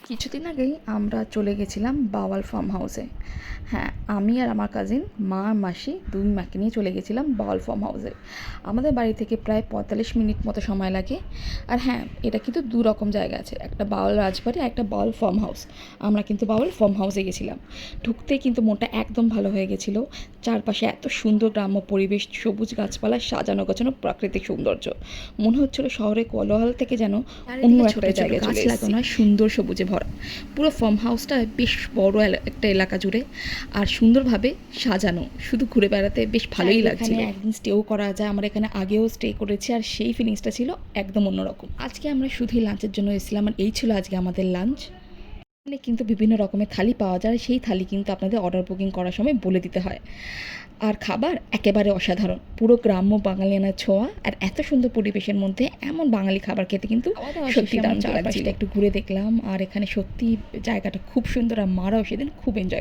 কিছুদিন আগেই আমরা চলে গেছিলাম বাওয়াল ফার্ম হাউসে। হ্যাঁ, আমি আর আমার কাজিন, মা আর মাসি দুই মাকে নিয়ে চলে গেছিলাম বাওয়াল ফার্ম হাউসে। আমাদের বাড়ি থেকে প্রায় ৪৫ মিনিট মতো সময় লাগে। আর হ্যাঁ, এটা কিন্তু দু রকম জায়গা আছে, একটা বাওয়াল রাজবাড়ি আর একটা বাওয়াল ফার্ম হাউস। আমরা কিন্তু বাওয়াল ফার্ম হাউসে গেছিলাম। ঢুকতেই কিন্তু মনটা একদম ভালো হয়ে গেছিলো। চারপাশে এত সুন্দর গ্রাম্য পরিবেশ, সবুজ গাছপালা, সাজানো গোছানো প্রাকৃতিক সৌন্দর্য। মনে হচ্ছিল শহরের কোলাহল থেকে যেন অন্য একটা জায়গায় চলে এসেছি। সুন্দর সবুজে ভরা পুরো ফার্ম হাউসটা বেশ বড় একটা এলাকা জুড়ে আর সুন্দরভাবে সাজানো। শুধু ঘুরে বেড়াতে বেশ ভালোই লাগছিল। একদিন স্টেও করা যায়, আমরা এখানে আগেও স্টে করেছি আর সেই ফিলিংসটা ছিল একদম অন্যরকম। আজকে আমরা শুধুই লাঞ্চের জন্য এসেছিলাম আর এই ছিল আজকে আমাদের লাঞ্চ। এখানে কিন্তু বিভিন্ন রকমের থালি পাওয়া যায়, সেই থালি কিন্তু আপনাদের অর্ডার বুকিং করার সময় বলে দিতে হয়। আর খাবার একেবারে অসাধারণ, পুরো গ্রাম্য বাঙালিয়ানা ছোঁয়া আর এত সুন্দর পরিবেশের মধ্যে এমন বাঙালি খাবার খেতে কিন্তু সত্যি দারুণ লাগছিল। একটু ঘুরে দেখলাম আর এখানে সত্যি জায়গাটা খুব সুন্দর আর মারাও সেদিন খুব এনজয়